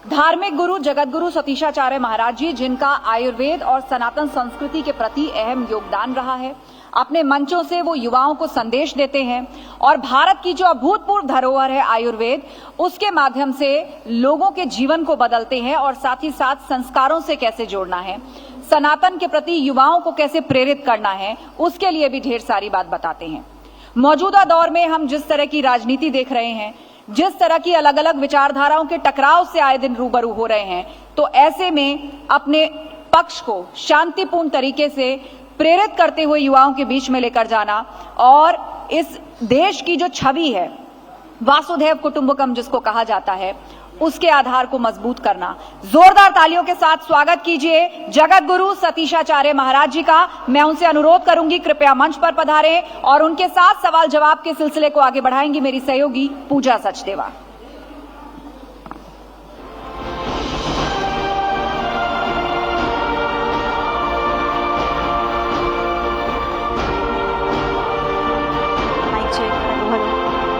धार्मिक गुरु जगतगुरु सतीशाचार्य महाराज जी, जिनका आयुर्वेद और सनातन संस्कृति के प्रति अहम योगदान रहा है, अपने मंचों से वो युवाओं को संदेश देते हैं और भारत की जो अभूतपूर्व धरोहर है आयुर्वेद, उसके माध्यम से लोगों के जीवन को बदलते हैं और साथ ही साथ संस्कारों से कैसे जोड़ना है, सनातन के प्रति युवाओं को कैसे प्रेरित करना है, उसके लिए भी ढेर सारी बात बताते हैं। मौजूदा दौर में हम जिस तरह की राजनीति देख रहे हैं, जिस तरह की अलग अलग विचारधाराओं के टकराव से आए दिन रूबरू हो रहे हैं, तो ऐसे में अपने पक्ष को शांतिपूर्ण तरीके से प्रेरित करते हुए युवाओं के बीच में लेकर जाना और इस देश की जो छवि है, वासुधैव कुटुंबकम जिसको कहा जाता है, उसके आधार को मजबूत करना। जोरदार तालियों के साथ स्वागत कीजिए जगत गुरु सतीशाचार्य महाराज जी का। मैं उनसे अनुरोध करूंगी कृपया मंच पर पधारें और उनके साथ सवाल जवाब के सिलसिले को आगे बढ़ाएंगी मेरी सहयोगी पूजा सचदेवा।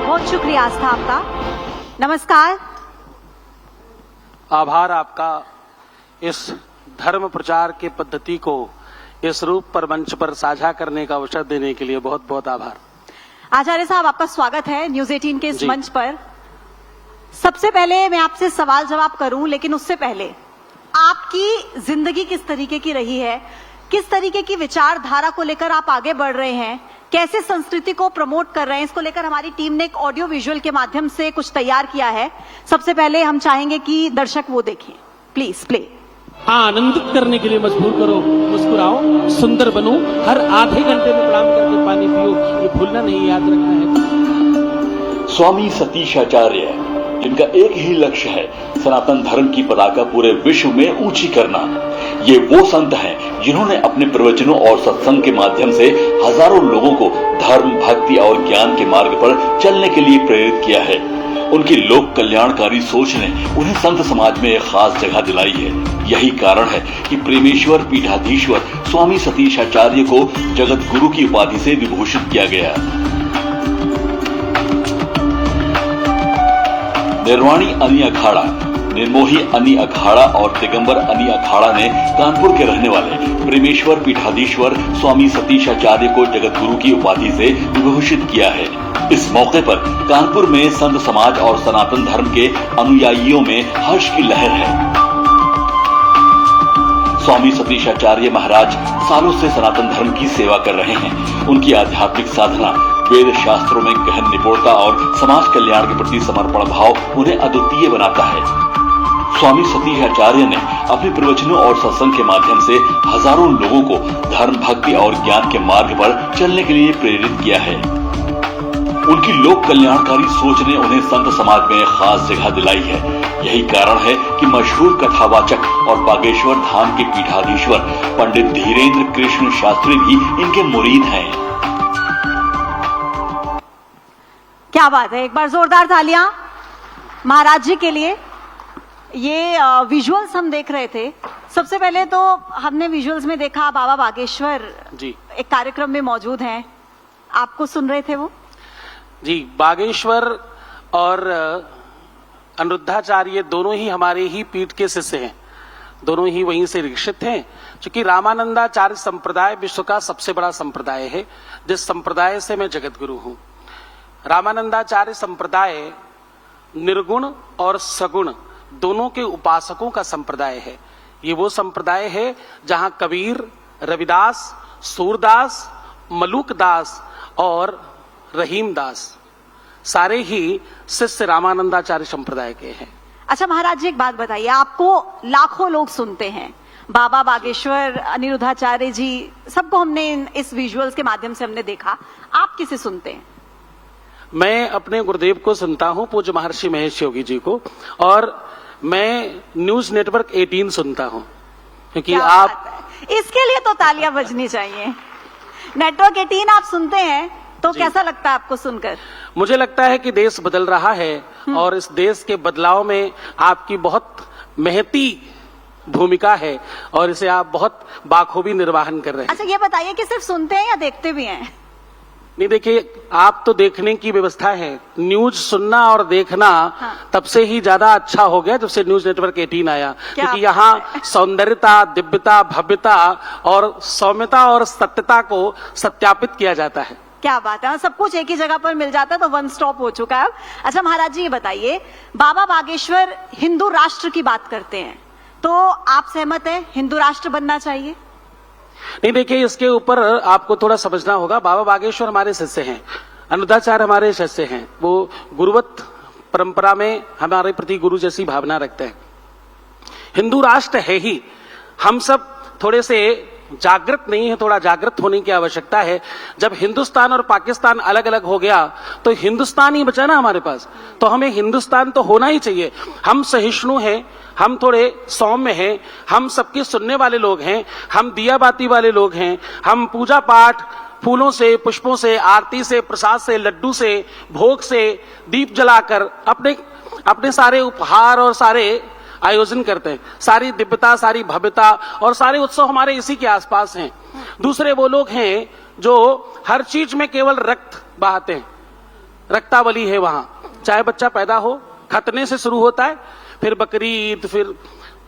बहुत शुक्रिया आस्था आपका। नमस्कार। आभार आपका इस धर्म प्रचार के पद्धति को इस रूप पर मंच पर साझा करने का अवसर देने के लिए बहुत बहुत आभार। आचार्य साहब, आपका स्वागत है न्यूज 18 के इस मंच पर। सबसे पहले मैं आपसे सवाल जवाब करूं, लेकिन उससे पहले आपकी जिंदगी किस तरीके की रही है, किस तरीके की विचारधारा को लेकर आप आगे बढ़ रहे हैं, कैसे संस्कृति को प्रमोट कर रहे हैं, इसको लेकर हमारी टीम ने एक ऑडियो विजुअल के माध्यम से कुछ तैयार किया है। सबसे पहले हम चाहेंगे कि दर्शक वो देखें। Please play. आनंदित करने के लिए मजबूर करो, मुस्कुराओ, सुंदर बनो, हर आधे घंटे में प्रणाम करके पानी पियो, ये भूलना नहीं, याद रखना है। स्वामी सतीशाचार्य, जिनका एक ही लक्ष्य है सनातन धर्म की पताका पूरे विश्व में ऊंची करना। ये वो संत हैं जिन्होंने अपने प्रवचनों और सत्संग के माध्यम से हजारों लोगों को धर्म, भक्ति और ज्ञान के मार्ग पर चलने के लिए प्रेरित किया है। उनकी लोक कल्याणकारी सोच ने उन्हें संत समाज में एक खास जगह दिलाई है। यही कारण है कि प्रेमेश्वर पीठाधीश्वर स्वामी सतीशाचार्य को जगत गुरु की उपाधि से विभूषित किया गया। निर्वाणी अनि अखाड़ा, निर्मोही अनि अखाड़ा और दिगंबर अनि अखाड़ा ने कानपुर के रहने वाले प्रेमेश्वर पीठाधीश्वर स्वामी सतीशाचार्य को जगत गुरु की उपाधि से विभूषित किया है। इस मौके पर कानपुर में संत समाज और सनातन धर्म के अनुयायियों में हर्ष की लहर है। स्वामी सतीशाचार्य महाराज सालों से सनातन धर्म की सेवा कर रहे हैं। उनकी आध्यात्मिक साधना, वेद शास्त्रों में गहन निपुणता और समाज कल्याण के प्रति समर्पण भाव उन्हें अद्वितीय बनाता है। स्वामी सतीशाचार्य ने अपने प्रवचनों और सत्संग के माध्यम से हजारों लोगों को धर्म, भक्ति और ज्ञान के मार्ग पर चलने के लिए प्रेरित किया है। उनकी लोक कल्याणकारी सोच ने उन्हें संत समाज में खास जगह दिलाई है। यही कारण है कि मशहूर कथावाचक और बागेश्वर धाम के पीठाधीश्वर पंडित धीरेन्द्र कृष्ण शास्त्री भी इनके मुरीद हैं। क्या बात है, एक बार जोरदार तालियां महाराज जी के लिए। ये विजुअल्स हम देख रहे थे। सबसे पहले तो हमने विजुअल्स में देखा बाबा बागेश्वर जी एक कार्यक्रम में मौजूद हैं, आपको सुन रहे थे वो। जी, बागेश्वर और अनिरुद्धाचार्य दोनों ही हमारे ही पीठ के शिष्य हैं, दोनों ही वहीं से दीक्षित हैं। क्योंकि रामानंदाचार्य संप्रदाय विश्व का सबसे बड़ा संप्रदाय है, जिस संप्रदाय से मैं जगत गुरु हूं। रामानंदाचार्य संप्रदाय निर्गुण और सगुण दोनों के उपासकों का संप्रदाय है। ये वो संप्रदाय है जहां कबीर, रविदास, सूरदास, मलुकदास और रहीमदास सारे ही शिष्य रामानंदाचार्य संप्रदाय के हैं। अच्छा महाराज जी, एक बात बताइए, आपको लाखों लोग सुनते हैं, बाबा बागेश्वर, अनिरुद्धाचार्य जी, सबको हमने इस विजुअल्स के माध्यम से हमने देखा, आप किसे सुनते हैं? मैं अपने गुरुदेव को सुनता हूं, पूज्य महर्षि महेश योगी जी को, और मैं न्यूज नेटवर्क 18 सुनता हूं, क्योंकि आप इसके लिए तो तालियां बजनी चाहिए। नेटवर्क 18 आप सुनते हैं तो कैसा लगता है आपको सुनकर? मुझे लगता है कि देश बदल रहा है और इस देश के बदलाव में आपकी बहुत महती भूमिका है और इसे आप बहुत बाखूबी निर्वाहन कर रहे हैं। अच्छा ये बताइए कि सिर्फ सुनते हैं या देखते भी हैं? नहीं, देखिए, आप तो देखने की व्यवस्था है, न्यूज सुनना और देखना तब से ही ज्यादा अच्छा हो गया जब से न्यूज नेटवर्क 18 आया, क्योंकि यहाँ सौंदर्यता, दिव्यता, भव्यता और सौम्यता और सत्यता को सत्यापित किया जाता है। क्या बात है, सब कुछ एक ही जगह पर मिल जाता है, तो वन स्टॉप हो चुका है अब। अच्छा महाराज जी, ये बताइए, बाबा बागेश्वर हिंदू राष्ट्र की बात करते हैं, तो आप सहमत हैं हिंदू राष्ट्र बनना चाहिए? नहीं, देखिए, इसके ऊपर आपको थोड़ा समझना होगा। बाबा बागेश्वर हमारे शिष्य हैं, अनुदाचार्य हमारे शिष्य हैं, वो गुरुवत परंपरा में हमारे प्रति गुरु जैसी भावना रखते हैं। हिंदू राष्ट्र है ही, हम सब थोड़े से जागृत नहीं है, थोड़ा जागृत होने की आवश्यकता है। जब हिंदुस्तान और पाकिस्तान अलग अलग हो गया तो हिंदुस्तान ही बचा ना हमारे पास, तो हमें हिंदुस्तान तो होना ही चाहिए। हम सहिष्णु हैं, हम थोड़े सौम्य हैं, हम सबके सुनने वाले लोग हैं, हम दिया बाती वाले लोग हैं, हम पूजा पाठ फूलों से, पुष्पों से, आरती से, प्रसाद से, लड्डू से, भोग से, दीप जलाकर अपने सारे उपहार और सारे आयोजन करते हैं। सारी दिव्यता, सारी भव्यता और सारे उत्सव हमारे इसी के आसपास हैं। दूसरे वो लोग हैं जो हर चीज में केवल रक्त बहाते हैं, रक्तावली है वहां, चाहे बच्चा पैदा हो, खतने से शुरू होता है, फिर बकरीद, फिर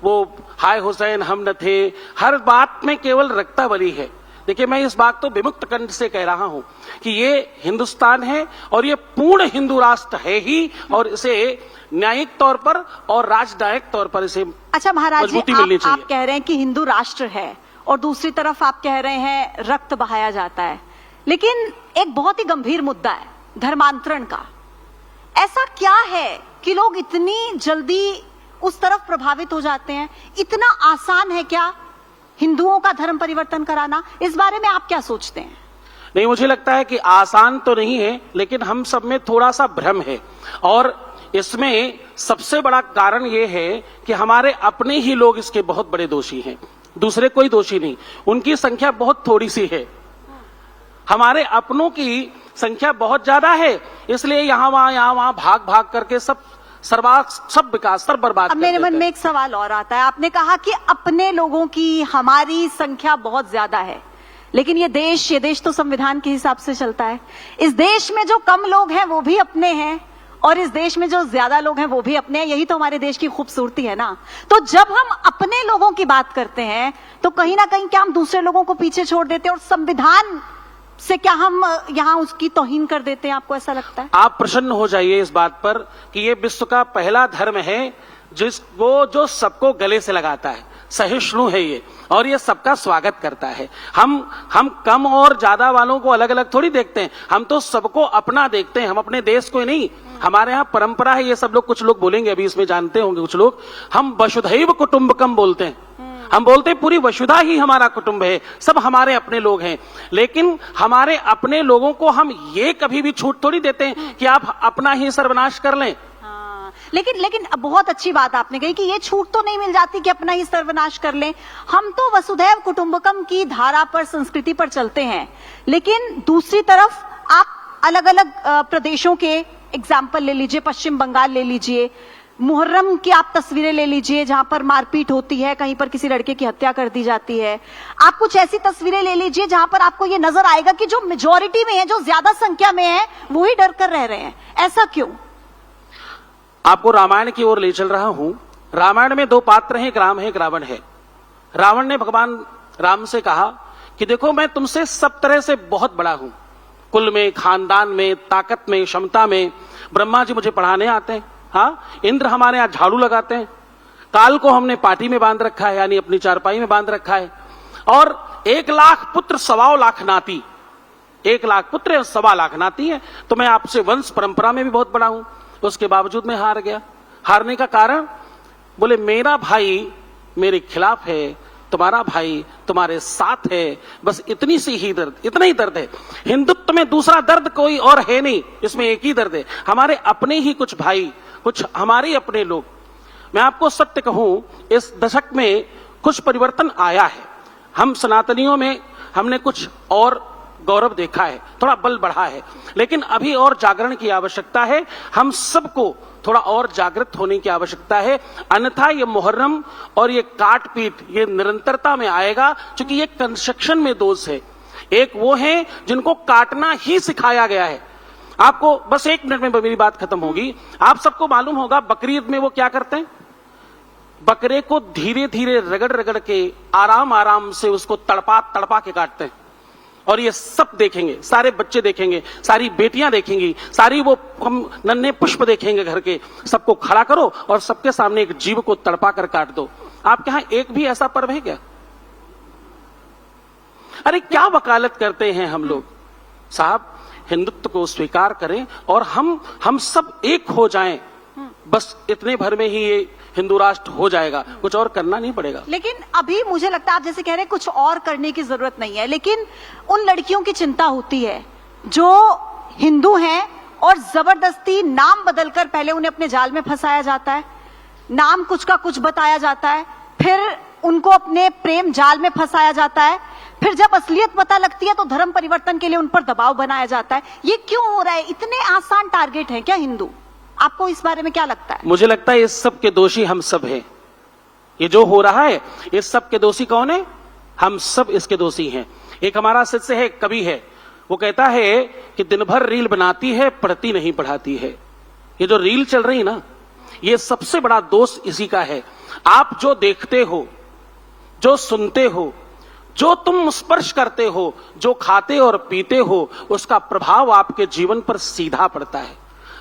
वो हाय हुसैन हम न थे, हर बात में केवल रक्तावली है। देखिए, मैं इस बात तो विमुक्त कंठ से कह रहा हूं कि ये हिंदुस्तान है और ये पूर्ण हिंदू राष्ट्र है ही, और इसे न्यायिक तौर पर और राजनयिक तौर पर इसे अच्छा महाराज जी, मजबूती मिलनी चाहिए। आप कह रहे हैं कि हिंदू राष्ट्र है और दूसरी तरफ आप कह रहे हैं रक्त बहाया जाता है, लेकिन एक बहुत ही गंभीर मुद्दा है धर्मांतरण का। ऐसा क्या है कि लोग इतनी जल्दी उस तरफ प्रभावित हो जाते हैं? इतना आसान है क्या हिंदुओं का धर्म परिवर्तन कराना? इस बारे में आप क्या सोचते हैं? नहीं, मुझे लगता है कि आसान तो नहीं है, लेकिन हम सब में थोड़ा सा भ्रम है, और इसमें सबसे बड़ा कारण यह है कि हमारे अपने ही लोग इसके बहुत बड़े दोषी हैं, दूसरे कोई दोषी नहीं। उनकी संख्या बहुत थोड़ी सी है, हमारे अपनों की संख्या बहुत ज्यादा है, इसलिए यहाँ वहां भाग भाग करके सब विकास सब बर्बाद। अब मेरे मन में एक सवाल और आता है, आपने कहा कि अपने लोगों की हमारी संख्या बहुत ज्यादा है, लेकिन ये देश तो संविधान के हिसाब से चलता है। इस देश में जो कम लोग हैं वो भी अपने हैं, और इस देश में जो ज्यादा लोग हैं वो भी अपने हैं। यही तो हमारे देश की खूबसूरती है ना। तो जब हम अपने लोगों की बात करते हैं तो कहीं ना कहीं क्या हम दूसरे लोगों को पीछे छोड़ देते हैं, और संविधान से क्या हम यहाँ उसकी तौहीन कर देते हैं? आपको ऐसा लगता है? आप प्रसन्न हो जाइए इस बात पर कि ये विश्व का पहला धर्म है जो सबको गले से लगाता है, सहिष्णु है ये, और ये सबका स्वागत करता है। हम कम और ज्यादा वालों को अलग अलग थोड़ी देखते हैं, हम तो सबको अपना देखते हैं, हम अपने देश को नहीं। हमारे यहाँ परंपरा है, ये सब लोग, कुछ लोग बोलेंगे अभी इसमें, जानते होंगे कुछ लोग, हम वसुधैव कुटुंबकम बोलते हैं। हम बोलते हैं पूरी वसुधा ही हमारा कुटुंब है, सब हमारे अपने लोग हैं। लेकिन हमारे अपने लोगों को हम ये कभी भी छूट थोड़ी देते हैं कि आप अपना ही सर्वनाश कर लें। लेकिन बहुत अच्छी बात आपने कही कि ये छूट तो नहीं मिल जाती कि अपना ही सर्वनाश कर लें। हम तो वसुधैव कुटुंबकम की धारा पर, संस्कृति पर चलते हैं, लेकिन दूसरी तरफ आप अलग अलग प्रदेशों के एग्जाम्पल ले लीजिए, पश्चिम बंगाल ले लीजिए, मुहर्रम की आप तस्वीरें ले लीजिए जहां पर मारपीट होती है, कहीं पर किसी लड़के की हत्या कर दी जाती है। आप कुछ ऐसी तस्वीरें ले लीजिए जहां पर आपको ये नजर आएगा कि जो मेजॉरिटी में है, जो ज्यादा संख्या में है, वो ही डर कर रह रहे हैं। ऐसा क्यों? आपको रामायण की ओर ले चल रहा हूं। रामायण में दो पात्र हैं, एक राम है, एक रावण है। रावण ने भगवान राम से कहा कि देखो, मैं तुमसे सब तरह से बहुत बड़ा हूं, कुल में, खानदान में, ताकत में, क्षमता में। ब्रह्मा जी मुझे पढ़ाने आते हैं, हाँ, इंद्र हमारे यहाँ झाड़ू लगाते हैं, काल को हमने पार्टी में बांध रखा है, यानी अपनी चारपाई में बांध रखा है, और 1 लाख पुत्र 1.25 लाख नाती, 1 लाख पुत्र 1.25 लाख नाती है। तो मैं आपसे वंश परंपरा में भी बहुत बड़ा हूं, उसके बावजूद मैं हार गया। हारने का कारण, बोले मेरा भाई मेरे खिलाफ है, तुम्हारा भाई तुम्हारे साथ है, बस इतनी सी ही दर्द, इतना ही दर्द है। हिंदुत्व में दूसरा दर्द कोई और है नहीं, इसमें एक ही दर्द है, हमारे अपने ही कुछ भाई, कुछ हमारे अपने लोग। मैं आपको सत्य कहूं, इस दशक में कुछ परिवर्तन आया है। हम सनातनियों में हमने कुछ और गौरव देखा है, थोड़ा बल बढ़ा है, लेकिन अभी और जागरण की आवश्यकता है। हम सबको थोड़ा और जागृत होने की आवश्यकता है, अन्यथा ये मुहर्रम और ये काट पीट ये निरंतरता में आएगा, क्योंकि ये कंस्ट्रक्शन में दोष है। एक वो हैं जिनको काटना ही सिखाया गया है। आपको बस 1 मिनट में मेरी बात खत्म होगी। आप सबको मालूम होगा बकरीद में वो क्या करते हैं, बकरे को धीरे धीरे रगड़ रगड़ के आराम आराम से उसको तड़पा तड़पा के काटते हैं। और ये सब देखेंगे, सारे बच्चे देखेंगे, सारी बेटियां देखेंगी, सारी वो हम नन्हे पुष्प देखेंगे घर के। सबको खड़ा करो और सबके सामने एक जीव को तड़पा कर काट दो। आपके यहां एक भी ऐसा पर्व है क्या? अरे क्या वकालत करते हैं हम लोग साहब। हिंदुत्व को स्वीकार करें और हम सब एक हो जाएं, बस इतने भर में ही ये हिंदू राष्ट्र हो जाएगा, कुछ और करना नहीं पड़ेगा। लेकिन अभी मुझे लगता है आप जैसे कह रहे हैं कुछ और करने की जरूरत नहीं है, लेकिन उन लड़कियों की चिंता होती है जो हिंदू हैं और जबरदस्ती नाम बदलकर पहले उन्हें अपने जाल में फंसाया जाता है, नाम कुछ का कुछ बताया जाता है, फिर उनको अपने प्रेम जाल में फंसाया जाता है, फिर जब असलियत पता लगती है तो धर्म परिवर्तन के लिए उन पर दबाव बनाया जाता है। ये क्यों हो रहा है? इतने आसान टारगेट हैं क्या हिंदू? आपको इस बारे में क्या लगता है? मुझे लगता है इस सब के दोषी हम सब हैं। ये जो हो रहा है इस सब के दोषी कौन है? हम सब इसके दोषी हैं। एक हमारा शिष्य है, कवि है, वो कहता है कि दिन भर रील बनाती है, पढ़ती नहीं पढ़ाती है। ये जो रील चल रही ना, ये सबसे बड़ा दोष इसी का है। आप जो देखते हो, जो सुनते हो, जो तुम स्पर्श करते हो, जो खाते और पीते हो, उसका प्रभाव आपके जीवन पर सीधा पड़ता है।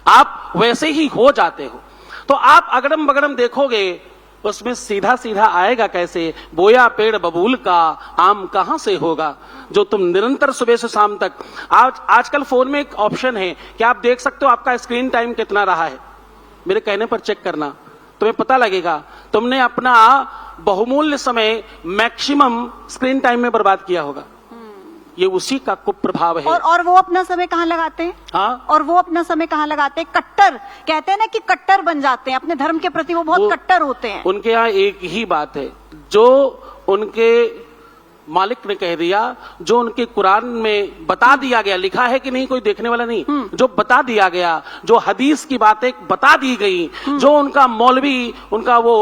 आप वैसे ही हो जाते हो। तो आप अगड़म बगड़म देखोगे, उसमें सीधा सीधा आएगा कैसे? बोया पेड़ बबूल का, आम कहां से होगा? जो तुम निरंतर सुबह से शाम तक, आजकल फोन में एक ऑप्शन है कि आप देख सकते हो आपका स्क्रीन टाइम कितना रहा है। मेरे कहने पर चेक करना, तुम्हें पता लगेगा तुमने अपना बहुमूल्य समय मैक्सिमम स्क्रीन टाइम में बर्बाद किया होगा। ये उसी का कुप्रभाव है। और वो अपना समय कहाँ लगाते हैं? हाँ? और वो अपना समय कहाँ लगाते हैं? कट्टर, कहते हैं ना कि कट्टर बन जाते हैं अपने धर्म के प्रति, वो बहुत कट्टर होते हैं। उनके यहाँ एक ही बात है, जो उनके मालिक ने कह दिया, जो उनके कुरान में बता दिया गया, लिखा है कि नहीं कोई देखने वाला नहीं, जो बता दिया गया, जो हदीस की बातें बता दी गई, जो उनका मौलवी, उनका वो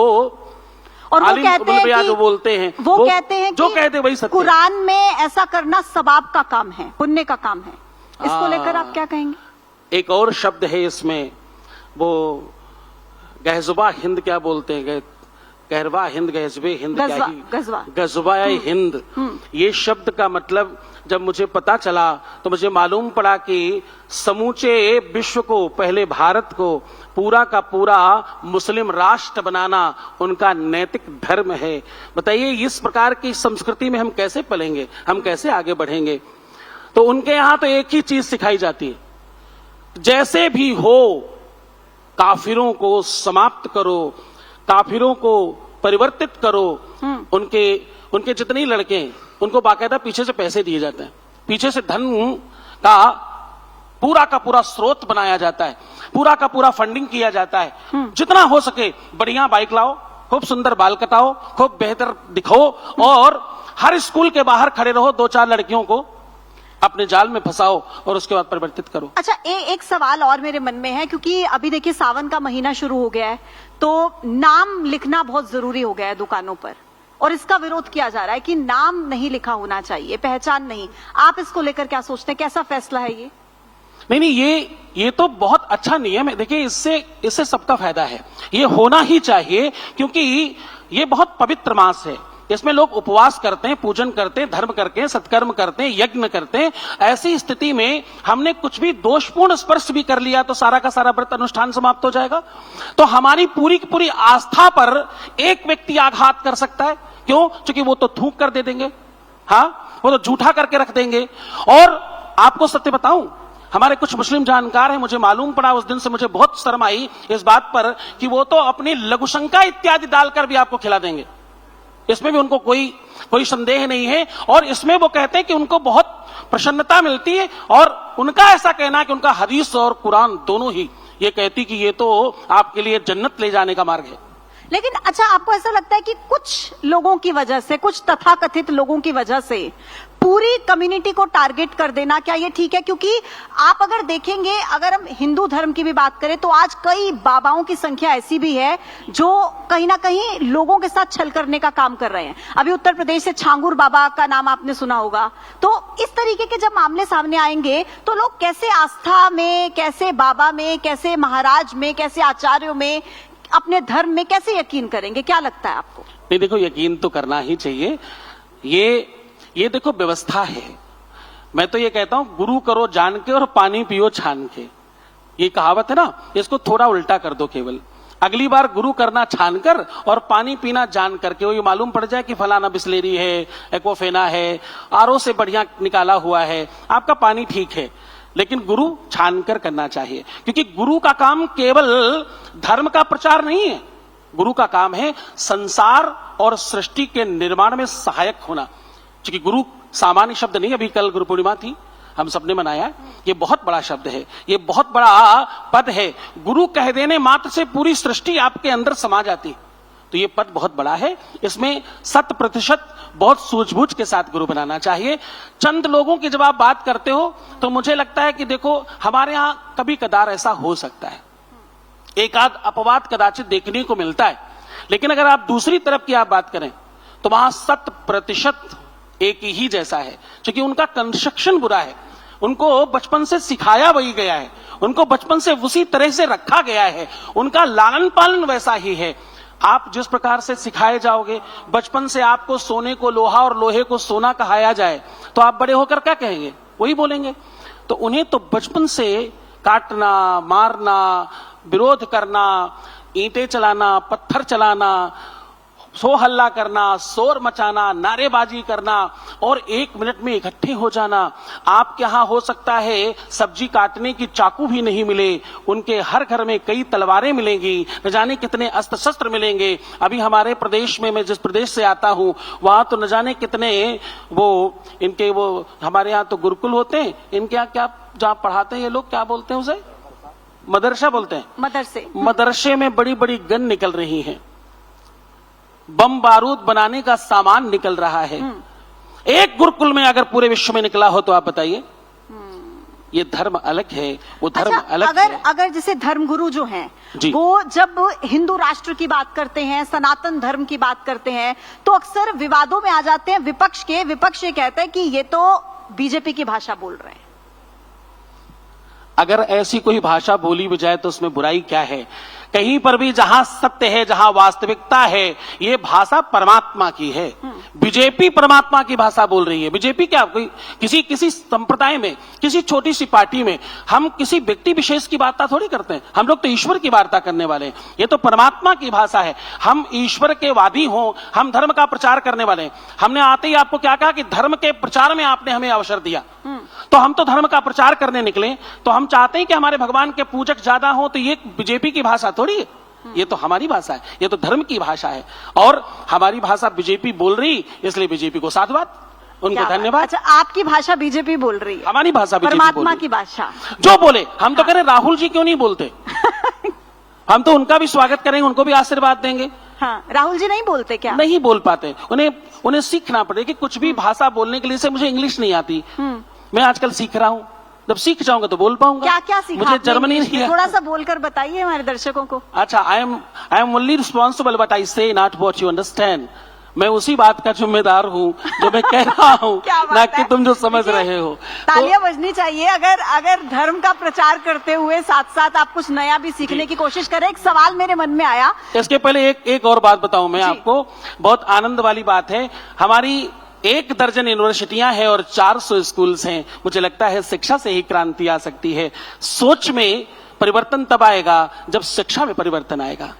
और वो कहते हैं कि जो बोलते हैं, वो कहते हैं जो कि कहते वही सत्य। कुरान में ऐसा करना सवाब का काम है, पुण्य का काम है। इसको लेकर आप क्या कहेंगे? एक और शब्द है इसमें, वो गहजुबा हिंद क्या बोलते हैं, कहरवा हिंद, गहजबे हिंद, गजबा हिंद। ये शब्द का मतलब जब मुझे पता चला तो मुझे मालूम पड़ा कि समूचे विश्व को, पहले भारत को पूरा का पूरा मुस्लिम राष्ट्र बनाना उनका नैतिक धर्म है। बताइए इस प्रकार की संस्कृति में हम कैसे पलेंगे, हम कैसे आगे बढ़ेंगे? तो उनके यहां तो एक ही चीज सिखाई जाती है, जैसे भी हो काफिरों को समाप्त करो, काफिरों को परिवर्तित करो। उनके जितने लड़के हैं उनको बाकायदा पीछे से पैसे दिए जाते हैं, पीछे से धन का पूरा स्रोत बनाया जाता है, पूरा का पूरा फंडिंग किया जाता है। जितना हो सके बढ़िया बाइक लाओ, खूब सुंदर बाल कटाओ, खूब बेहतर दिखो और हर स्कूल के बाहर खड़े रहो, 2-4 लड़कियों को अपने जाल में फंसाओ और उसके बाद परिवर्तित करो। अच्छा, एक सवाल और मेरे मन में है, क्योंकि अभी देखिए सावन का महीना शुरू हो गया है, तो नाम लिखना बहुत जरूरी हो गया है दुकानों पर, और इसका विरोध किया जा रहा है कि नाम नहीं लिखा होना चाहिए, पहचान नहीं। आप इसको लेकर क्या सोचते हैं? कैसा फैसला है ये? नहीं, ये तो बहुत अच्छा नियम है। देखिए इससे सबका फायदा है, ये होना ही चाहिए, क्योंकि ये बहुत पवित्र मास है। इसमें लोग उपवास करते हैं, पूजन करते हैं, धर्म करते हैं, सत्कर्म करते हैं, यज्ञ करते हैं। ऐसी स्थिति में हमने कुछ भी दोषपूर्ण स्पर्श भी कर लिया तो सारा का सारा व्रत अनुष्ठान समाप्त हो जाएगा। तो हमारी पूरी की पूरी आस्था पर एक व्यक्ति आघात कर सकता है। क्यों? क्योंकि वो तो थूक कर दे देंगे, हाँ, वो तो झूठा करके रख देंगे। और आपको सत्य बताऊं, हमारे कुछ मुस्लिम जानकार हैं, मुझे मालूम पड़ा उस दिन से मुझे बहुत शर्म आई इस बात पर कि वो तो अपनी लघुशंका इत्यादि डालकर भी आपको खिला देंगे। इसमें भी उनको कोई संदेह नहीं है, और इसमें वो कहते हैं कि उनको बहुत प्रसन्नता मिलती है, और उनका ऐसा कहना है कि उनका हदीस और कुरान दोनों ही ये कहती कि ये तो आपके लिए जन्नत ले जाने का मार्ग है। लेकिन अच्छा, आपको ऐसा लगता है कि कुछ लोगों की वजह से, कुछ तथाकथित लोगों की वजह से पूरी कम्युनिटी को टारगेट कर देना, क्या ये ठीक है? क्योंकि आप अगर देखेंगे, अगर हम हिंदू धर्म की भी बात करें तो आज कई बाबाओं की संख्या ऐसी भी है जो कहीं ना कहीं लोगों के साथ छल करने का काम कर रहे हैं। अभी उत्तर प्रदेश से छांगुर बाबा का नाम आपने सुना होगा। तो इस तरीके के जब मामले सामने आएंगे तो लोग कैसे आस्था में, कैसे बाबा में, कैसे महाराज में, कैसे आचार्यों में, अपने धर्म में कैसे यकीन करेंगे? क्या लगता है आपको? नहीं, देखो, यकीन तो करना ही चाहिए। ये देखो व्यवस्था है। मैं तो ये कहता हूं, गुरु करो जान के और पानी पियो छान के। ये कहावत है ना, इसको थोड़ा उल्टा कर दो। केवल अगली बार गुरु करना छान कर और पानी पीना जान करके। वो ये मालूम पड़ जाए कि फलाना बिस्लेरी है, एक्वाफेना है, आरओ से बढ़िया निकाला हुआ है, आपका पानी ठीक है, लेकिन गुरु छान कर करना चाहिए। क्योंकि गुरु का काम केवल धर्म का प्रचार नहीं है। गुरु का काम है संसार और सृष्टि के निर्माण में सहायक होना। क्योंकि गुरु सामान्य शब्द नहीं। अभी कल गुरु पूर्णिमा थी, हम सबने मनाया। ये बहुत बड़ा शब्द है, ये बहुत बड़ा पद है। गुरु कह देने मात्र से पूरी सृष्टि आपके अंदर समा जाती। तो ये पद बहुत बड़ा है। इसमें 100% बहुत सूझबूझ के साथ गुरु बनाना चाहिए। चंद लोगों की जब आप बात करते हो तो मुझे लगता है कि देखो, हमारे यहां कभी कदार ऐसा हो सकता है, एक आध अपवाद कदाचित देखने को मिलता है। लेकिन अगर आप दूसरी तरफ की आप बात करें तो वहां 100% एक ही जैसा है। क्योंकि उनका कंस्ट्रक्शन बुरा है, उनको बचपन से सिखाया वही गया है, उनको बचपन से उसी तरह से रखा गया है, उनका लालन पालन वैसा ही है। आप जिस प्रकार से सिखाए जाओगे, बचपन से आपको सोने को लोहा और लोहे को सोना कहाया जाए तो आप बड़े होकर क्या कहेंगे? वही बोलेंगे। तो उन्हें तो बचपन से काटना, मारना, विरोध करना, ईंटें चलाना, पत्थर चलाना, सो हल्ला करना, शोर मचाना, नारेबाजी करना और 1 मिनट में इकट्ठे हो जाना। आपके यहां हो सकता है सब्जी काटने की चाकू भी नहीं मिले, उनके हर घर में कई तलवारें मिलेंगी, न जाने कितने अस्त्र शस्त्र मिलेंगे। अभी हमारे प्रदेश में, मैं जिस प्रदेश से आता हूं, वहां तो न जाने कितने वो हमारे यहाँ तो गुरुकुल होते हैं, इनके यहाँ क्या जहां पढ़ाते हैं ये लोग, क्या बोलते हैं उसे? मदरसा बोलते हैं। मदरसे में बड़ी बड़ी गन निकल रही हैं, बम बारूद बनाने का सामान निकल रहा है। एक गुरुकुल में अगर पूरे विश्व में निकला हो तो आप बताइए। ये धर्म अलग है, वो धर्म अलग है। अगर जैसे धर्मगुरु जो हैं, वो जब हिंदू राष्ट्र की बात करते हैं, सनातन धर्म की बात करते हैं, तो अक्सर विवादों में आ जाते हैं विपक्ष ये कहते हैं कि ये तो बीजेपी की भाषा बोल रहे हैं। अगर ऐसी कोई भाषा बोली भी जाए तो उसमें बुराई क्या है? कहीं पर भी जहां सत्य है, जहां वास्तविकता है, ये भाषा परमात्मा की है। बीजेपी परमात्मा की भाषा बोल रही है। बीजेपी क्या, कोई किसी संप्रदाय में, किसी छोटी सी पार्टी में हम किसी व्यक्ति विशेष की वार्ता थोड़ी करते हैं। हम लोग तो ईश्वर की वार्ता करने वाले हैं। ये तो परमात्मा की भाषा है। हम ईश्वर के वादी हों, हम धर्म का प्रचार करने वाले हैं। हमने आते ही आपको क्या कहा कि धर्म के प्रचार में आपने हमें अवसर दिया, तो हम तो धर्म का प्रचार करने निकले। तो हम चाहते हैं कि हमारे भगवान के पूजक ज्यादा हो, तो ये बीजेपी की भाषा थोड़ी है, ये तो हमारी भाषा है, ये तो धर्म की भाषा है। और हमारी भाषा बीजेपी बोल रही, इसलिए बीजेपी को साधुवाद, उनको धन्यवाद। अच्छा, आपकी भाषा बीजेपी बोल रही है, हमारी भाषा बीजेपी परमात्मा की भाषा जो बोले। हम तो कह रहे राहुल जी क्यों नहीं बोलते? हम तो उनका भी स्वागत करेंगे, उनको भी आशीर्वाद देंगे। हाँ, राहुल जी नहीं बोलते क्या? नहीं बोल पाते, उन्हें सीखना पड़ेगा कि कुछ भी भाषा बोलने के लिए से मुझे इंग्लिश नहीं आती, मैं आजकल सीख रहा हूँ, जब सीख जाऊंगा तो बोल पाऊंगा। क्या क्या सीखा? मुझे जर्मनी नहीं है। थोड़ा सा बोलकर बताइए हमारे दर्शकों को। अच्छा, I am only responsible but I से नॉट व्हाट यू अंडरस्टैंड। मैं उसी बात का जिम्मेदार हूँ जो मैं कह रहा हूँ, ना कि तुम जो समझ रहे हो। तालियां बजनी चाहिए। अगर धर्म का प्रचार करते हुए साथ साथ आप कुछ नया भी सीखने की कोशिश करें। एक सवाल मेरे मन में आया, इसके पहले एक और बात बताऊं मैं आपको, बहुत आनंद वाली बात है। हमारी 1 दर्जन यूनिवर्सिटियां हैं और 400 स्कूल्स हैं। मुझे लगता है शिक्षा से ही क्रांति आ सकती है। सोच में परिवर्तन तब आएगा जब शिक्षा में परिवर्तन आएगा।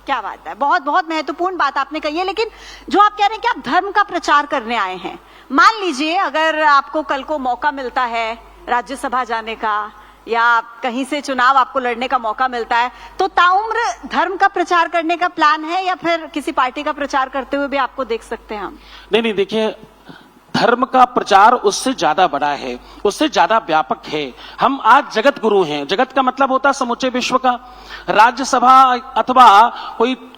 क्या बात है, बहुत बहुत महत्वपूर्ण बात आपने कही है। लेकिन जो आप कह रहे हैं कि आप धर्म का प्रचार करने आए हैं, मान लीजिए अगर आपको कल को मौका मिलता है राज्यसभा जाने का या कहीं से चुनाव आपको लड़ने का मौका मिलता है, तो ताउम्र धर्म का प्रचार करने का प्लान है या फिर किसी पार्टी का प्रचार करते हुए भी आपको देख सकते हैं हम? नहीं, देखिए, धर्म का प्रचार उससे ज्यादा बड़ा है, उससे ज्यादा व्यापक है। हम आज जगत गुरु हैं। जगत का मतलब होता है समूचे विश्व का। राज्यसभा अथवा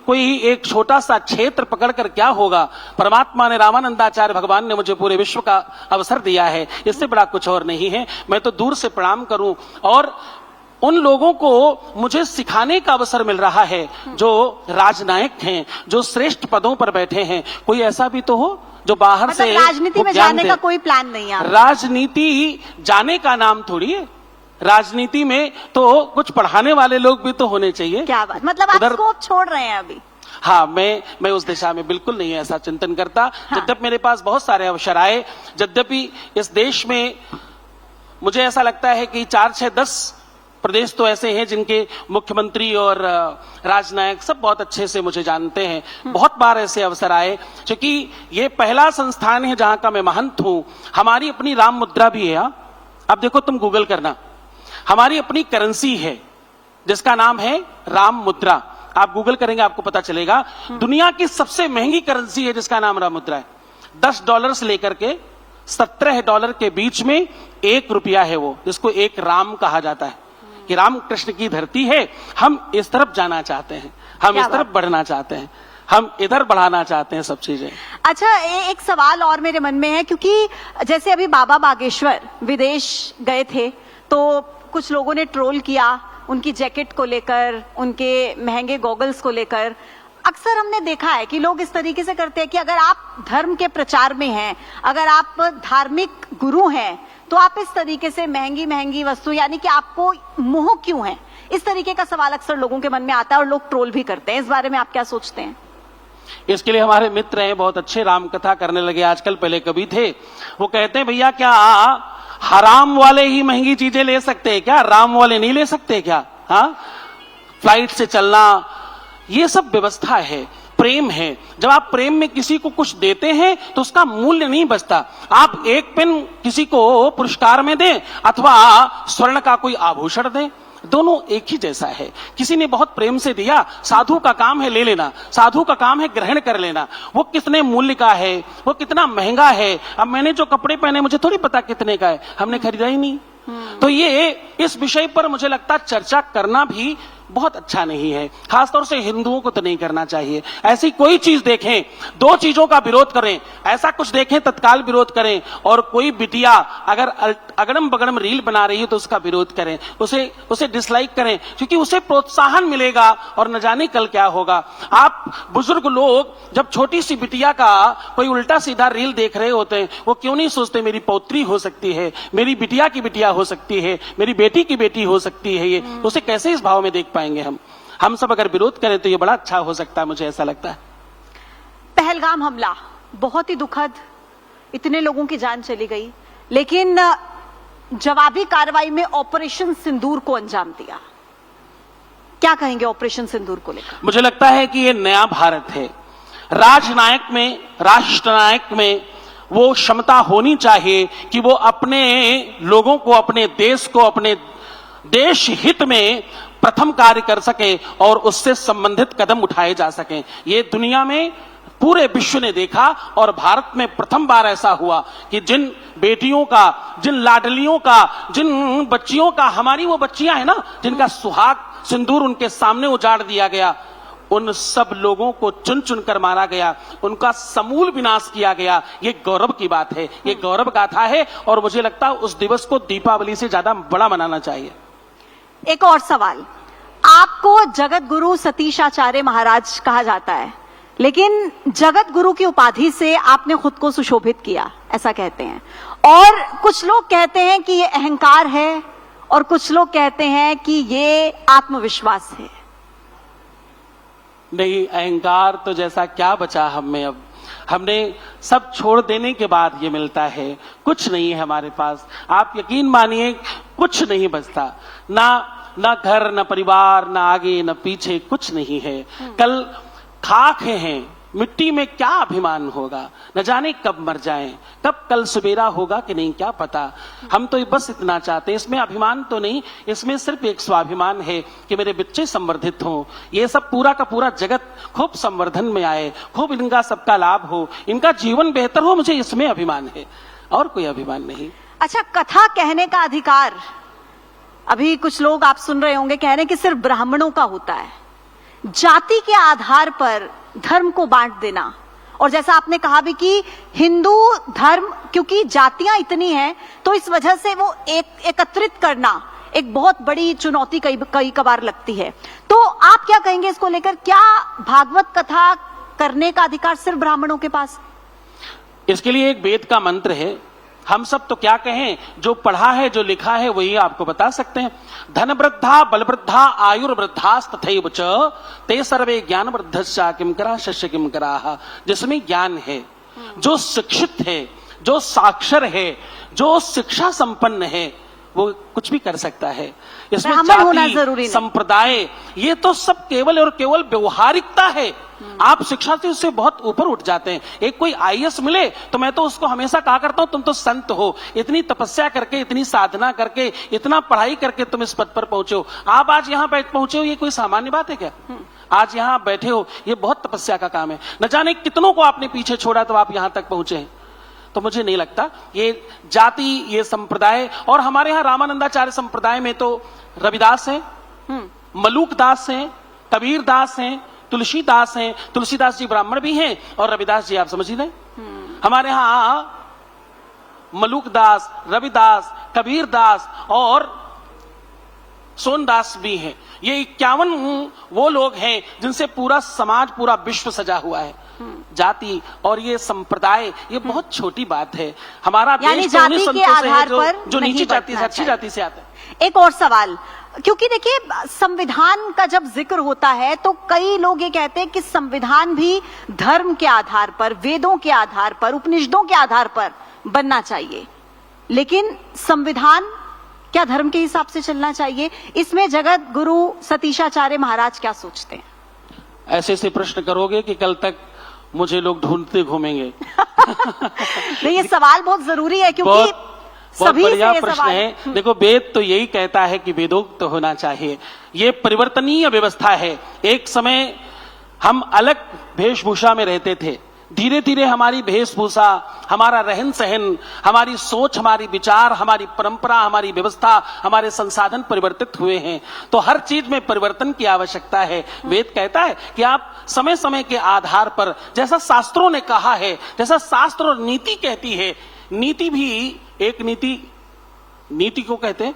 कोई एक छोटा सा क्षेत्र पकड़कर क्या होगा। परमात्मा ने, रामानंदाचार्य भगवान ने मुझे पूरे विश्व का अवसर दिया है, इससे बड़ा कुछ और नहीं है। मैं तो दूर से प्रणाम करूं और उन लोगों को मुझे सिखाने का अवसर मिल रहा है जो राजनायक हैं, जो श्रेष्ठ पदों पर बैठे हैं। कोई ऐसा भी तो हो जो बाहर से राजनीति में ज्ञान जाने दे। का कोई प्लान नहीं है? राजनीति जाने का नाम थोड़ी है। राजनीति में तो कुछ पढ़ाने वाले लोग भी तो होने चाहिए। क्या बात, मतलब आप स्कोप छोड़ रहे हैं अभी? हाँ, मैं उस दिशा में बिल्कुल नहीं ऐसा चिंतन करता। हाँ। यद्यपि मेरे पास बहुत सारे अवसर आए, यद्यपि इस देश में मुझे ऐसा लगता है कि 4-6-10 प्रदेश तो ऐसे हैं जिनके मुख्यमंत्री और राजनायक सब बहुत अच्छे से मुझे जानते हैं। बहुत बार ऐसे अवसर आए, क्योंकि ये पहला संस्थान है जहां का मैं महंत हूं। हमारी अपनी राम मुद्रा भी है। अब देखो, तुम गूगल करना, हमारी अपनी करेंसी है जिसका नाम है राम मुद्रा। आप गूगल करेंगे आपको पता चलेगा। दुनिया की सबसे महंगी करेंसी है जिसका नाम राम मुद्रा है। $10 से लेकर के $17 के बीच में 1 रुपया है वो, जिसको एक राम कहा जाता है कि राम कृष्ण की धरती है। हम इस तरफ जाना चाहते हैं, हम इस तरफ बढ़ना चाहते हैं, हम इधर बढ़ाना चाहते हैं सब चीजें। अच्छा, एक सवाल और मेरे मन में है, क्योंकि जैसे अभी बाबा बागेश्वर विदेश गए थे तो कुछ लोगों ने ट्रोल किया उनकी जैकेट को लेकर, उनके महंगे गॉगल्स को लेकर। अक्सर हमने देखा है कि लोग इस तरीके से करते हैं कि अगर आप धर्म के प्रचार में हैं, अगर आप धार्मिक गुरु हैं, तो आप इस तरीके से महंगी महंगी वस्तु, यानी कि आपको मोह क्यों है? इस तरीके का सवाल अक्सर लोगों के मन में आता है और लोग ट्रोल भी करते हैं। इस बारे में आप क्या सोचते हैं? इसके लिए हमारे मित्र हैं, बहुत अच्छे राम कथा करने लगे आजकल, पहले कभी थे। वो कहते हैं, भैया क्या हराम वाले ही महंगी चीजें ले सकते हैं क्या, राम वाले नहीं ले सकते क्या? हाँ, फ्लाइट से चलना, ये सब व्यवस्था है, प्रेम है। जब आप प्रेम में किसी को कुछ देते हैं तो उसका मूल्य नहीं बचता। आप एक पेन किसी को पुरस्कार में दें अथवा स्वर्ण का कोई आभूषण दें, दोनों एक ही जैसा है। किसी ने बहुत प्रेम से दिया, साधु का काम है ले लेना, साधु का काम है ग्रहण कर लेना। वो कितने मूल्य का है, वो कितना महंगा है। अब मैंने जो कपड़े पहने मुझे थोड़ी पता कितने का है, हमने खरीदा ही नहीं। तो ये इस विषय पर मुझे लगता चर्चा करना भी बहुत अच्छा नहीं है, खासतौर से हिंदुओं को तो नहीं करना चाहिए। ऐसी कोई चीज देखें, दो चीजों का विरोध करें, ऐसा कुछ देखें तत्काल विरोध करें। और कोई बिटिया अगर अगड़म बगड़म रील बना रही है तो उसका विरोध करें, उसे डिसलाइक करें, क्योंकि उसे प्रोत्साहन मिलेगा और न जाने कल क्या होगा। आप बुजुर्ग लोग जब छोटी सी बिटिया का कोई उल्टा सीधा रील देख रहे होते हैं, वो क्यों नहीं सोचते मेरी पौत्री हो सकती है, मेरी बिटिया की बिटिया हो सकती है, मेरी बेटी की बेटी हो सकती है। ये उसे कैसे इस भाव में देख पाएंगे हम सब अगर विरोध करें तो ये बड़ा अच्छा हो सकता है, मुझे ऐसा लगता है। पहलगाम हमला बहुत ही दुखद, इतने लोगों की जान चली गई, लेकिन जवाबी कार्रवाई में ऑपरेशन सिंदूर को अंजाम दिया। क्या कहेंगे ऑपरेशन सिंदूर को लेकर? मुझे लगता है कि ये नया भारत है। राजनायक में, राष्ट्रनायक में वो क्षमता होनी चाहिए कि वो अपने लोगों को, अपने देश को, अपने देश हित में प्रथम कार्य कर सके और उससे संबंधित कदम उठाए जा सकें। ये दुनिया में पूरे विश्व ने देखा और भारत में प्रथम बार ऐसा हुआ कि जिन बेटियों का, जिन लाडलियों का, जिन बच्चियों का, हमारी वो बच्चियां हैं ना जिनका सुहाग सिंदूर उनके सामने उजाड़ दिया गया, उन सब लोगों को चुन चुन कर मारा गया, उनका समूल विनाश किया गया। ये गौरव की बात है, ये गौरव गाथा है और मुझे लगता है उस दिवस को दीपावली से ज्यादा बड़ा मनाना चाहिए। एक और सवाल, आपको जगत गुरु सतीश आचार्य महाराज कहा जाता है, लेकिन जगत गुरु की उपाधि से आपने खुद को सुशोभित किया, ऐसा कहते हैं। और कुछ लोग कहते हैं कि ये अहंकार है और कुछ लोग कहते हैं कि ये आत्मविश्वास है। नहीं, अहंकार तो जैसा क्या बचा हम में। अब हमने सब छोड़ देने के बाद ये मिलता है, कुछ नहीं है हमारे पास। आप यकीन मानिए कुछ नहीं बचता, ना घर, ना परिवार, ना आगे, ना पीछे, कुछ नहीं है। कल खाक हैं, मिट्टी में क्या अभिमान होगा, न जाने कब मर जाएं, कब कल सवेरा होगा कि नहीं क्या पता। हम तो बस इतना चाहते हैं, इसमें अभिमान तो नहीं, इसमें सिर्फ एक स्वाभिमान है कि मेरे बच्चे संवर्धित हों, ये सब पूरा का पूरा जगत खूब संवर्धन में आए, खूब इनका सबका लाभ हो, इनका जीवन बेहतर हो, मुझे इसमें अभिमान है और कोई अभिमान नहीं। अच्छा, कथा कहने का अधिकार अभी कुछ लोग आप सुन रहे होंगे कह रहे हैं कि सिर्फ ब्राह्मणों का होता है, जाति के आधार पर धर्म को बांट देना, और जैसा आपने कहा भी कि हिंदू धर्म क्योंकि जातियां इतनी हैं तो इस वजह से वो एकत्रित करना एक बहुत बड़ी चुनौती कई कबार लगती है। तो आप क्या कहेंगे इसको लेकर? क्या भागवत कथा करने का अधिकार सिर्फ ब्राह्मणों के पास? इसके लिए एक वेद का मंत्र है। हम सब तो क्या कहें, जो पढ़ा है जो लिखा है वही आपको बता सकते हैं। धन वृद्धा बल वृद्धा आयुर्वृद्धास्तथैव च ते सर्वे ज्ञान वृद्धश्च किम करा शस्य किम करा। जिसमें ज्ञान है, जो शिक्षित है, जो साक्षर है, जो शिक्षा संपन्न है, वो कुछ भी कर सकता है। इसमें जाति संप्रदाय ये तो सब केवल और केवल व्यवहारिकता है। आप शिक्षा से उससे बहुत ऊपर उठ जाते हैं। एक कोई आईएएस मिले तो मैं तो उसको हमेशा कहा करता हूं, तुम तो संत हो, इतनी तपस्या करके, इतनी साधना करके, इतना पढ़ाई करके तुम इस पद पर पहुंचे हो। आप आज यहाँ पहुंचे हो, ये कोई सामान्य बात है क्या? आज यहाँ बैठे हो, ये बहुत तपस्या का काम है। न जाने कितनों को आपने पीछे छोड़ा तो आप यहां तक पहुंचे हैं। तो मुझे नहीं लगता ये जाति, ये संप्रदाय। और हमारे यहाँ रामानंदाचार्य संप्रदाय में तो रविदास हैं, मलूक दास हैं, कबीर दास हैं, तुलसीदास हैं। तुलसीदास जी ब्राह्मण भी हैं और रविदास जी आप समझ ही नहीं। हमारे यहाँ मलूक दास, रविदास, कबीर दास और सोनदास भी हैं। ये 51 वो लोग हैं जिनसे पूरा समाज, पूरा विश्व सजा हुआ है। जाति और ये संप्रदाय ये बहुत छोटी बात है। हमारा देश तो उन्हीं संतों से है जो नीची जाति से, अच्छी जाति से आते हैं। एक और सवाल, क्योंकि देखिए संविधान का जब जिक्र होता है तो कई लोग ये कहते हैं कि संविधान भी धर्म के आधार पर, वेदों के आधार पर, उपनिषदों के आधार पर बनना चाहिए, लेकिन संविधान क्या धर्म के हिसाब से चलना चाहिए? इसमें जगत गुरु सतीशाचार्य महाराज क्या सोचते हैं? ऐसे प्रश्न करोगे कि कल तक मुझे लोग ढूंढते घूमेंगे। नहीं, ये सवाल बहुत जरूरी है क्योंकि बहुत बढ़िया प्रश्न है। देखो, वेद तो यही कहता है कि वेदोक्त तो होना चाहिए। ये परिवर्तनीय व्यवस्था है। एक समय हम अलग वेशभूषा में रहते थे, धीरे धीरे हमारी वेशभूषा, हमारा रहन सहन, हमारी सोच, हमारी विचार, हमारी परंपरा, हमारी व्यवस्था, हमारे संसाधन परिवर्तित हुए हैं। तो हर चीज में परिवर्तन की आवश्यकता है। वेद कहता है कि आप समय समय के आधार पर, जैसा शास्त्रों ने कहा है, जैसा शास्त्र और नीति कहती है, नीति भी एक नीति को कहते हैं,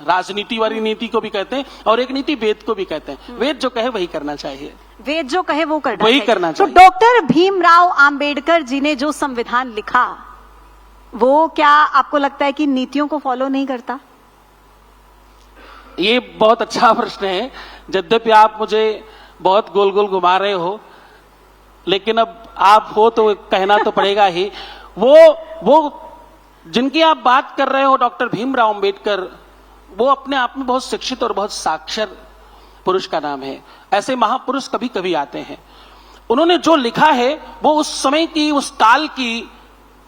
राजनीति वाली नीति को भी कहते हैं, और एक नीति वेद को भी कहते हैं। वेद जो कहे वही करना चाहिए, वेद जो कहे वो करना वही करना चाहिए। तो डॉक्टर भीमराव आंबेडकर जी ने जो संविधान लिखा, वो क्या आपको लगता है कि नीतियों को फॉलो नहीं करता? ये बहुत अच्छा प्रश्न है। यद्यपि आप मुझे बहुत गोल गोल घुमा रहे हो, लेकिन अब आप हो तो कहना तो पड़ेगा ही। वो जिनकी आप बात कर रहे हो, डॉक्टर भीमराव अंबेडकर, वो अपने आप में बहुत शिक्षित और बहुत साक्षर पुरुष का नाम है। ऐसे महापुरुष कभी कभी आते हैं। उन्होंने जो लिखा है वो उस समय की, उस काल की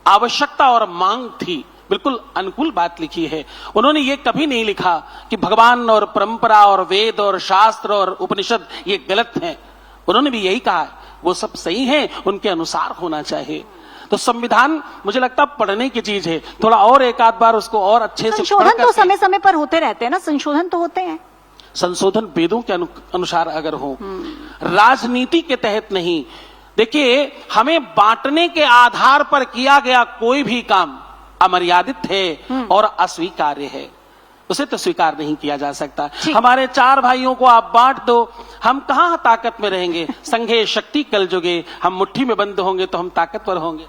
आवश्यकता और मांग थी, बिल्कुल अनुकूल बात लिखी है। उन्होंने ये कभी नहीं लिखा कि भगवान और परंपरा और वेद और शास्त्र और उपनिषद ये गलत हैं। उन्होंने भी यही कहा वो सब सही है, उनके अनुसार होना चाहिए। तो संविधान मुझे लगता पढ़ने की चीज है। थोड़ा और एक आध बार उसको और अच्छे से संशोधन तो समय समय पर होते रहते हैं ना, संशोधन तो होते हैं। संशोधन वेदों के अनुसार अगर हो, राजनीति के तहत नहीं। देखिए, हमें बांटने के आधार पर किया गया कोई भी काम अमर्यादित है और अस्वीकार्य है। उसे तो स्वीकार नहीं किया जा सकता। हमारे 4 भाइयों को आप बांट दो, हम कहां ताकत में रहेंगे? संघे शक्ति कल जुगे, हम मुट्ठी में बंद होंगे तो हम ताकतवर होंगे।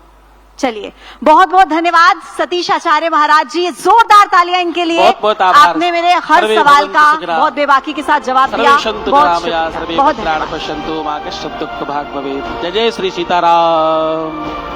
चलिए, बहुत बहुत धन्यवाद सतीश आचार्य महाराज जी, जोरदार तालियां इनके लिए। बहुत बहुत आभार। आपने मेरे हर सवाल का बहुत बेबाकी के साथ जवाब दिया। बहुत धन्यवाद। जय जय श्री सीताराम।